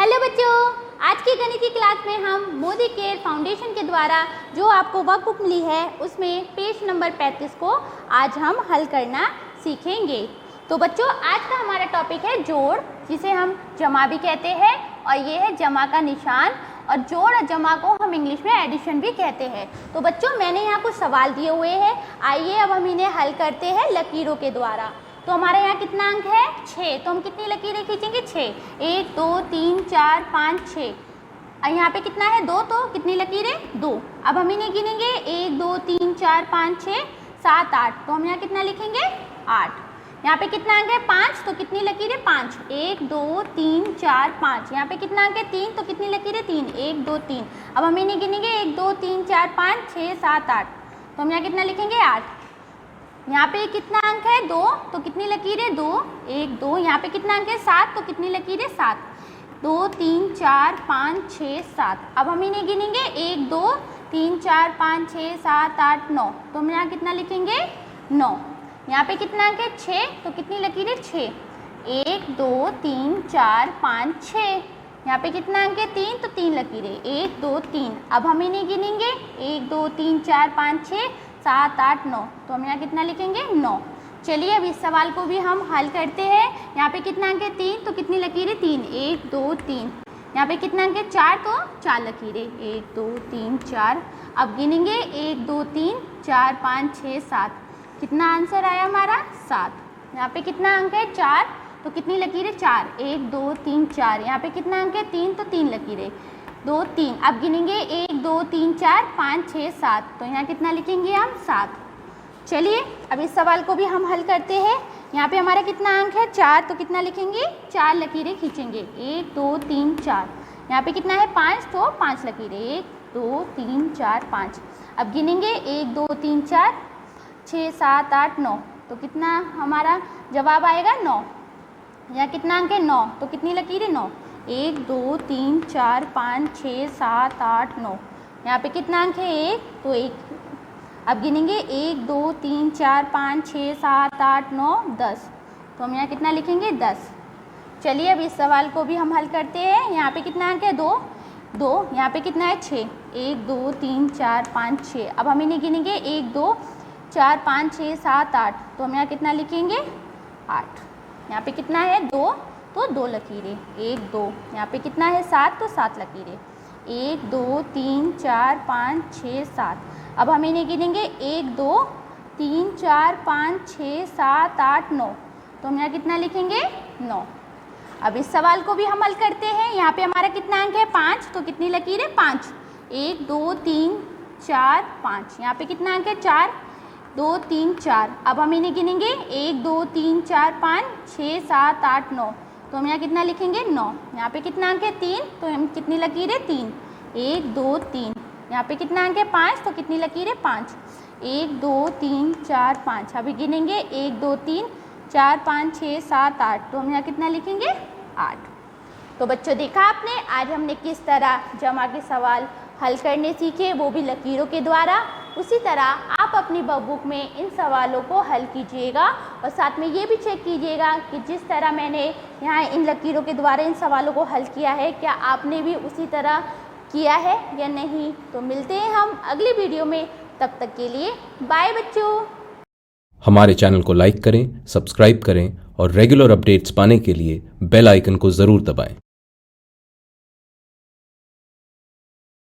Hello बच्चों, आज की गणित की क्लास में हम मोदी केयर फाउंडेशन के द्वारा जो आपको वर्कबुक मिली है उसमें पेज नंबर 35 को आज हम हल करना सीखेंगे। तो बच्चों, आज का हमारा टॉपिक है जोड़, जिसे हम जमा भी कहते हैं और ये है जमा का निशान। और जोड़ और जमा को हम इंग्लिश में एडिशन भी कहते हैं। तो बच्चों, मैंने यहाँ कुछ सवाल दिए हुए हैं, आइए अब हम इन्हें हल करते हैं लकीरों के द्वारा। तो हमारे यहाँ कितना अंक है? 6। तो हम कितनी लकीरें खींचेंगे? 6। 1 2 3 4 5 6। और यहाँ पे कितना है? 2। तो कितनी लकीरें? 2। अब हम इन्हें गिनेंगे 1 2 3 4 5 6 7 8। तो हम यहाँ कितना लिखेंगे? 8। यहाँ पे कितना अंक है? 5। तो कितनी लकीरें? 5। 1 2 3 4 5। यहाँ पे कितना अंक है? 3। तो कितनी लकीरें? 3। 1 2 3। अब हम इन्हें गिनेंगे 1 2 3 4 5 6 7 8। तो हम यहाँ कितना लिखेंगे? 8। यहाँ पे कितना अंक है? 2। तो कितनी लकीरें? 2 1 2। यहाँ पे कितना अंक है? 7। तो कितनी लकीरें? 7। 2 3 4 5 6 7। अब हम इन्हें गिनेंगे 1 2 3 4 5 6 7 8 9। तो हम यहाँ कितना लिखेंगे? 9। यहाँ पे कितना अंक है? 6। तो कितनी लकीरें? 6। 1 2 3 4 5 6। यहाँ पे कितना अंक है? 3। तो 3 लकीरें 1 2 3। अब हम इन्हें गिनेंगे 1 2 3 4 5 6 7 8 9। तो हम यहाँ कितना लिखेंगे? 9। चलिए अब इस सवाल को भी हम हल करते हैं। यहाँ पे कितना अंक है? 3। तो कितनी लकीरें? 3। 1 2 3। यहाँ पे कितना अंक है? 4। तो 4 लकीरें 1 2 3 4। अब गिनेंगे 1 2 3 4 5 6 7। कितना आंसर आया हमारा? 7। यहाँ पे कितना अंक है? 4। तो कितनी लकीरें? 4। 1 2 3 4। यहाँ पे कितना अंक है? 3। तो 3 लकीरें 2 3। अब गिनेंगे 1 2 3 4 5 6 7। तो यहाँ कितना लिखेंगे हम? 7। चलिए अब इस सवाल को भी हम हल करते हैं। यहाँ पे हमारा कितना अंक है? 4। तो कितना लिखेंगे? 4 लकीरें खींचेंगे 1 2 3 4। यहाँ पे कितना है? 5। तो 5 लकीरें 1 2 3 4 5। अब गिनेंगे 1 2 3 4 6 7 8 9। तो कितना हमारा जवाब आएगा? 9। यहाँ कितना अंक है? 9। तो कितनी लकीरें? 9। 1 2 3 4 5 6 7 8 9। यहाँ पे कितना अंक है? 1। तो 1। अब गिनेंगे 1 2 3 4 5 6 7 8 9 10। तो हम यहाँ कितना लिखेंगे? 10। चलिए अब इस सवाल को भी हम हल करते हैं। यहाँ पे कितना अंक है? 2 2। यहाँ पे कितना है? 6। 1 2 3 4 5 6। अब हम इन्हें गिनेंगे 1 2 4 5 6 7 8। तो हम यहाँ कितना लिखेंगे? 8। यहाँ पे कितना है? 2। तो 2 लकीरें 1 2। यहाँ पे कितना है? 7। तो 7 लकीरें 1 2 3 4 5 6 7। अब हम इन्हें गिनेंगे 1 2 3 4 5 6 7 8 9। तो हम यहाँ कितना लिखेंगे? 9। अब इस सवाल को भी हम हल करते हैं। यहाँ पे हमारा कितना अंक है? 5। तो कितनी लकीरें? 5। 1 2 3 4 5। यहाँ पे कितना अंक है? 4 2 3 4। अब हम इन्हें गिनेंगे 1 2 3 4 5 6 7 8 9। तो हम यहाँ कितना लिखेंगे? 9। यहाँ पे कितना अंक है? 3। तो हम कितनी लकीरें? 3 1 2 3। यहाँ पे कितना अंक है? 5। तो कितनी लकीरें? 5 1 2 3 4 5। अभी गिनेंगे 1 2 3 4 5 6 7 8। तो हम यहाँ कितना लिखेंगे? 8। तो बच्चों, देखा आपने आज हमने किस तरह जमा के सवाल हल करने सीखे, वो भी लकीरों के द्वारा। उसी तरह आप अपनी बुक में इन सवालों को हल कीजिएगा और साथ में ये भी चेक कीजिएगा कि जिस तरह मैंने यहाँ इन लकीरों के द्वारा इन सवालों को हल किया है, क्या आपने भी उसी तरह किया है या नहीं। तो मिलते हैं हम अगली वीडियो में, तब तक के लिए बाय बच्चों। हमारे चैनल को लाइक करें, सब्सक्राइब करें और रेगुलर अपडेट्स पाने के लिए बेल आइकन को ज़रूर दबाएं।